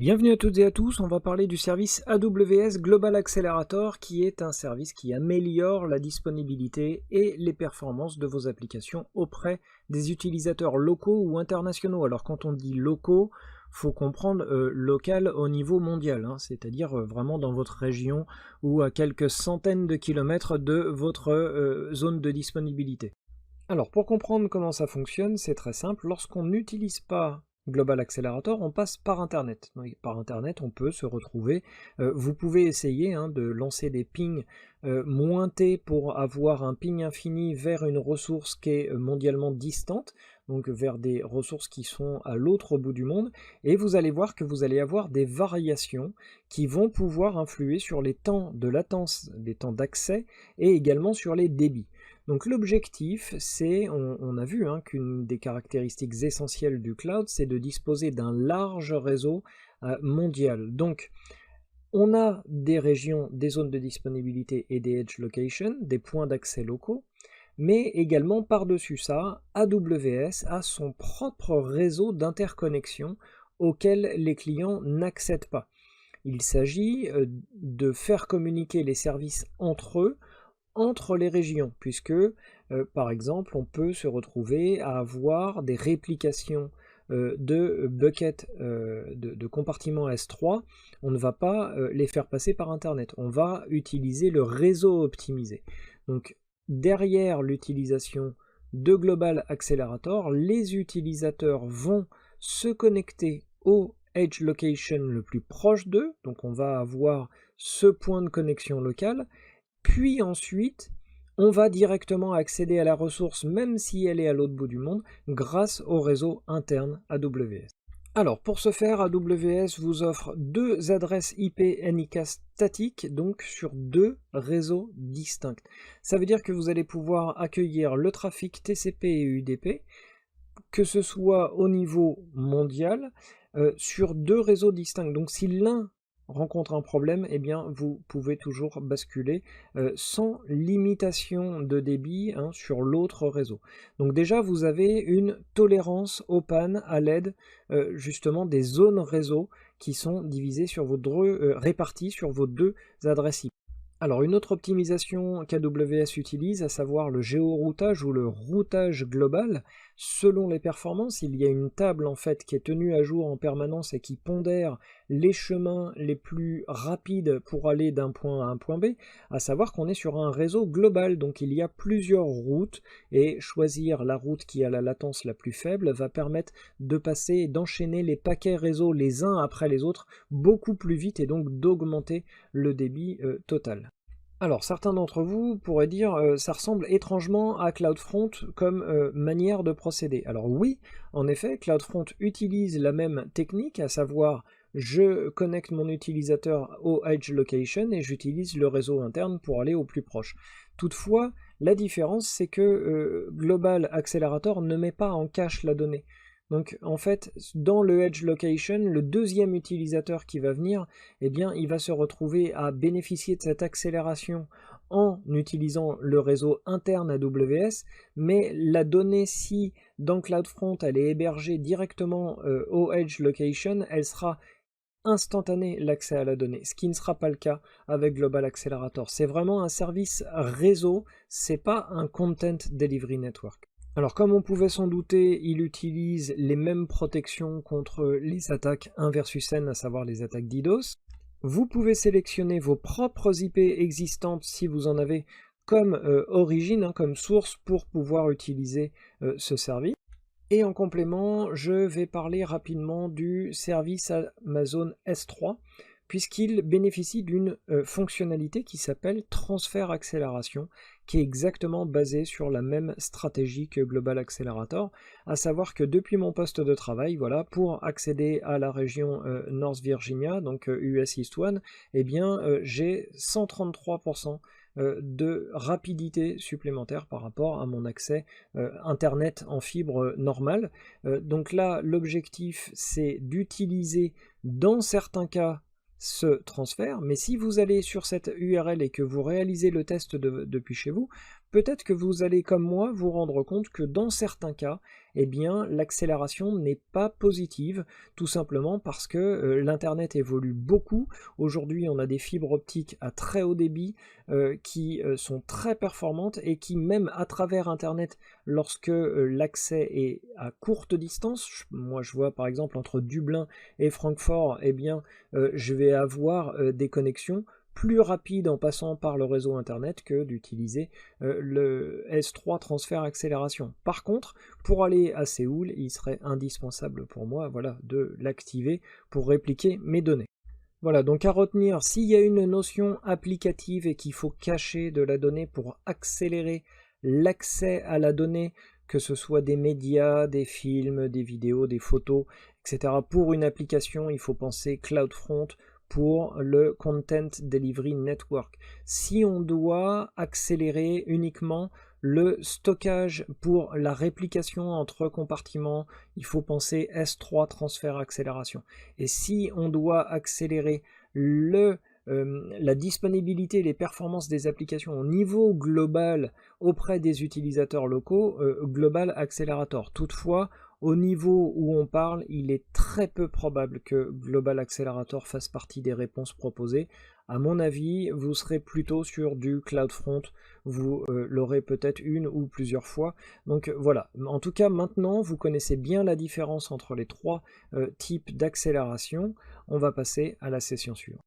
Bienvenue à toutes et à tous, on va parler du service AWS Global Accelerator qui est un service qui améliore la disponibilité et les performances de vos applications auprès des utilisateurs locaux ou internationaux. Alors quand on dit locaux, faut comprendre local au niveau mondial, c'est-à-dire vraiment dans votre région ou à quelques centaines de kilomètres de votre zone de disponibilité. Alors pour comprendre comment ça fonctionne, c'est très simple. Lorsqu'on n'utilise pas Global Accelerator, on passe par Internet. Donc, par Internet, on peut se retrouver. Vous pouvez essayer de lancer des pings moins T pour avoir un ping infini vers une ressource qui est mondialement distante, donc vers des ressources qui sont à l'autre bout du monde, et vous allez voir que vous allez avoir des variations qui vont pouvoir influer sur les temps de latence, les temps d'accès, et également sur les débits. Donc l'objectif, c'est, on a vu qu'une des caractéristiques essentielles du cloud, c'est de disposer d'un large réseau mondial. Donc on a des régions, des zones de disponibilité et des edge locations, des points d'accès locaux, mais également par-dessus ça, AWS a son propre réseau d'interconnexion auquel les clients n'accèdent pas. Il s'agit de faire communiquer les services entre eux, entre les régions, puisque par exemple on peut se retrouver à avoir des réplications de buckets de compartiments S3, on ne va pas les faire passer par internet, on va utiliser le réseau optimisé. Donc derrière l'utilisation de Global Accelerator, les utilisateurs vont se connecter au edge location le plus proche d'eux, donc on va avoir ce point de connexion local. Puis ensuite, on va directement accéder à la ressource même si elle est à l'autre bout du monde grâce au réseau interne AWS. Alors pour ce faire, AWS vous offre deux adresses IP NIC statiques, donc sur deux réseaux distincts. Ça veut dire que vous allez pouvoir accueillir le trafic TCP et UDP, que ce soit au niveau mondial, sur deux réseaux distincts. Donc si l'un rencontre un problème, eh bien vous pouvez toujours basculer sans limitation de débit sur l'autre réseau. Donc déjà vous avez une tolérance aux pannes à l'aide justement des zones réseau qui sont divisées sur réparties sur vos deux adresses IP. Alors une autre optimisation qu'AWS utilise, à savoir le géoroutage ou le routage global, selon les performances, il y a une table en fait qui est tenue à jour en permanence et qui pondère les chemins les plus rapides pour aller d'un point à un point B, à savoir qu'on est sur un réseau global, donc il y a plusieurs routes et choisir la route qui a la latence la plus faible va permettre de passer et d'enchaîner les paquets réseau les uns après les autres beaucoup plus vite et donc d'augmenter le débit total. Alors certains d'entre vous pourraient dire ça ressemble étrangement à CloudFront comme manière de procéder. Alors oui, en effet, CloudFront utilise la même technique, à savoir je connecte mon utilisateur au edge location et j'utilise le réseau interne pour aller au plus proche. Toutefois, la différence c'est que Global Accelerator ne met pas en cache la donnée. Donc en fait, dans le edge location, le deuxième utilisateur qui va venir, eh bien, il va se retrouver à bénéficier de cette accélération en utilisant le réseau interne AWS, mais la donnée, si dans CloudFront elle est hébergée directement au edge location, elle sera instantané l'accès à la donnée, ce qui ne sera pas le cas avec Global Accelerator. C'est vraiment un service réseau, c'est pas un Content Delivery Network. Alors comme on pouvait s'en douter, il utilise les mêmes protections contre les attaques 1 versus n, à savoir les attaques DDoS. Vous pouvez sélectionner vos propres IP existantes si vous en avez comme origine, comme source pour pouvoir utiliser ce service. Et en complément, je vais parler rapidement du service Amazon S3, puisqu'il bénéficie d'une fonctionnalité qui s'appelle transfert accélération, qui est exactement basée sur la même stratégie que Global Accelerator, à savoir que depuis mon poste de travail, voilà, pour accéder à la région North Virginia, donc US East One, eh bien j'ai 133% de rapidité supplémentaire par rapport à mon accès internet en fibre normale. Donc là, l'objectif c'est d'utiliser dans certains cas ce transfert, mais si vous allez sur cette URL et que vous réalisez le test depuis chez vous, peut-être que vous allez comme moi vous rendre compte que dans certains cas, eh bien l'accélération n'est pas positive, tout simplement parce que l'internet évolue beaucoup. Aujourd'hui on a des fibres optiques à très haut débit qui sont très performantes et qui même à travers internet, lorsque l'accès est à courte distance, moi je vois par exemple entre Dublin et Francfort, eh bien je vais avoir des connexions plus rapides en passant par le réseau internet que d'utiliser le S3 transfert accélération. Par contre, pour aller à Séoul, il serait indispensable pour moi, voilà, de l'activer pour répliquer mes données. Voilà, donc à retenir, s'il y a une notion applicative et qu'il faut cacher de la donnée pour accélérer l'accès à la donnée, que ce soit des médias, des films, des vidéos, des photos, etc. Pour une application, il faut penser CloudFront pour le Content Delivery Network. Si on doit accélérer uniquement le stockage pour la réplication entre compartiments, il faut penser S3 transfert accélération. Et si on doit accélérer la disponibilité et les performances des applications au niveau global auprès des utilisateurs locaux, Global Accelerator. Toutefois, au niveau où on parle, il est très peu probable que Global Accelerator fasse partie des réponses proposées. À mon avis, vous serez plutôt sur du CloudFront, vous l'aurez peut-être une ou plusieurs fois. Donc voilà, en tout cas maintenant vous connaissez bien la différence entre les trois types d'accélération. On va passer à la session suivante.